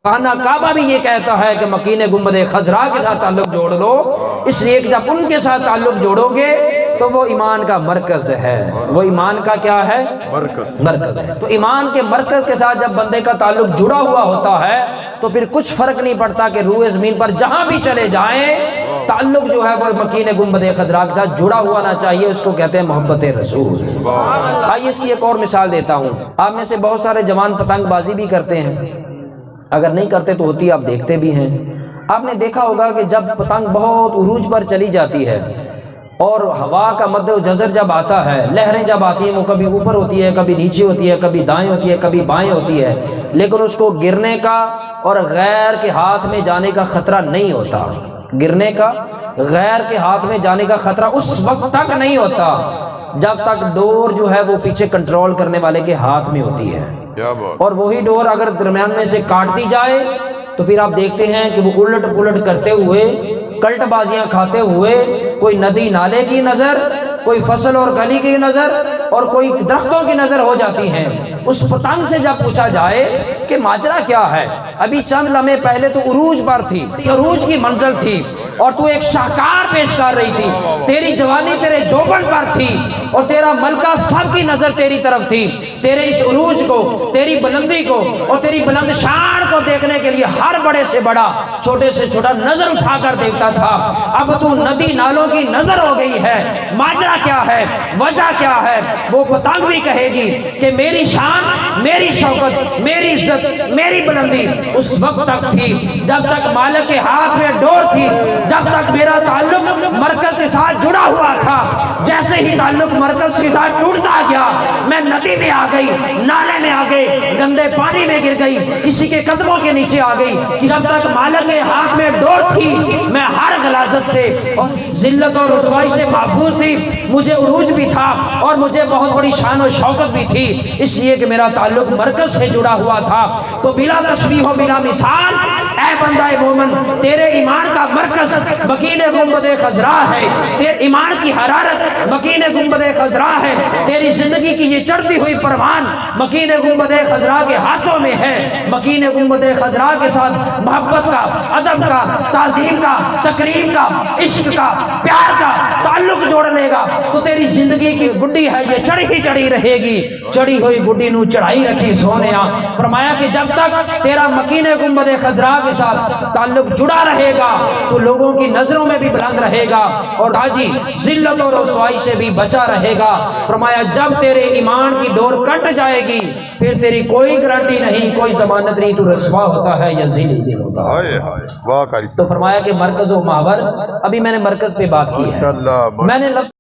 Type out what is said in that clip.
خانہ کعبہ بھی یہ کہتا ہے کہ مکین گنبد خضرا کے ساتھ تعلق جوڑ لو، اس لیے کہ جب ان کے ساتھ تعلق جوڑو گے تو وہ ایمان کا مرکز ہے۔ وہ ایمان کا کیا ہے؟ مرکز ہے۔ تو ایمان کے مرکز کے ساتھ جب بندے کا تعلق جڑا ہوا ہوتا ہے تو پھر کچھ فرق نہیں پڑتا کہ روئے زمین پر جہاں بھی چلے جائیں تعلق جو ہے وہ مکین گنبد خضرا کے ساتھ جڑا ہوا نہ چاہیے، اس کو کہتے ہیں محبت رسول۔ آئیے اس کی ایک اور مثال دیتا ہوں۔ آپ میں سے بہت سارے جوان پتنگ بازی بھی کرتے ہیں، اگر نہیں کرتے تو ہوتی آپ دیکھتے بھی ہیں۔ آپ نے دیکھا ہوگا کہ جب پتنگ بہت عروج پر چلی جاتی ہے اور ہوا کا مد و جزر جب آتا ہے، لہریں جب آتی ہیں وہ کبھی اوپر ہوتی ہے، کبھی نیچے ہوتی ہے، کبھی دائیں ہوتی ہے، کبھی بائیں ہوتی ہے، لیکن اس کو گرنے کا اور غیر کے ہاتھ میں جانے کا خطرہ نہیں ہوتا۔ گرنے کا، غیر کے ہاتھ میں جانے کا خطرہ اس وقت تک نہیں ہوتا جب تک ڈور جو ہے وہ پیچھے کنٹرول کرنے والے کے ہاتھ میں ہوتی ہے، اور وہی ڈور اگر درمیان میں سے کاٹ دی جائے تو پھر آپ دیکھتے ہیں کہ وہ الٹ پلٹ کرتے ہوئے، کلٹ بازیاں کھاتے ہوئے، کوئی ندی نالے کی نظر، کوئی فصل اور گلی کی نظر، اور کوئی درختوں کی نظر ہو جاتی ہیں۔ اس پتنگ سے جب پوچھا جائے کہ ماجرا کیا ہے، ابھی چند لمحے پہلے تو عروج پر تھی، عروج کی منزل تھی اور تو ایک شاہکار پیش کر رہی تھی، تیری جوانی تیرے جوبن پر تھی اور تیرا ملکہ سب کی نظر تیری طرف تھی، تیرے اس عروج کو، تیری بلندی کو اور تیری بلند شان کو دیکھنے کے لیے ہر بڑے سے بڑا، چھوٹے سے چھوٹا نظر اٹھا کر دیکھتا تھا۔ اب تو ندی نالوں کی نظر ہو گئی ہے، ماجرا کیا ہے، وجہ کیا ہے؟ وہ پتنگ بھی کہے گی کہ میری شان، میری شوکت، میری عزت، میری بلندی اس وقت تک تھی جب تک مالک کے ہاتھ میں ڈور تھی، جب تک میرا تعلق مرکز کے ساتھ جڑا ہوا تھا۔ جیسے ہی تعلق مرکز کے ساتھ ٹوٹتا گیا، میں ندی میں آ گئی، نالے میں آ گئی، گندے پانی میں گر گئی، کسی کے قدموں کے نیچے آ گئی۔ جب تک مالک کے ہاتھ میں ڈور تھی میں ہر غلاظت سے اور ذلت اور رسوائی سے محفوظ تھی، مجھے عروج بھی تھا اور مجھے بہت بڑی شان و شوکت بھی تھی، اس لیے کہ میرا تعلق مرکز سے جڑا ہوا تھا۔ تو بلا تشبیہ و بلا مثال اے بندہ مومن، تیرے ایمان کا مرکز مکین گنبد خضرا ہے، تیرے ایمان کی حرارت مکین گنبد خضرا ہے، تیری زندگی کی یہ چڑھتی ہوئی پروان مکین گنبد خضرا کے ہاتھوں میں ہے۔ مکین گنبد خضرا کے ساتھ محبت کا، ادب کا، تعظیم کا، تکریم کا، عشق کا، پیار کا تعلق جوڑ لے گا تو تیری زندگی کی گڈی ہے یہ چڑھی ہی چڑھی رہے گی۔ چڑھی ہوئی گڈی نو چڑھائی رکھی سونیا۔ فرمایا کہ جب تک تیرا مکین گنبد خضرا کے ساتھ تعلق جڑا رہے گا تو لوگوں کی نظروں میں بھی بلند رہے گا اور حاجی ذلت اور رسوائی سے بھی بچا رہے گا۔ فرمایا جب تیرے ایمان کی ڈور کٹ جائے گی پھر تیری کوئی گارنٹی نہیں، کوئی ضمانت نہیں، تو رسوا ہوتا ہے یا ذلیل ہوتا ہے۔ تو فرمایا کہ مرکز و محور، ابھی میں نے مرکز پہ بات کی ہے، میں نے لفظ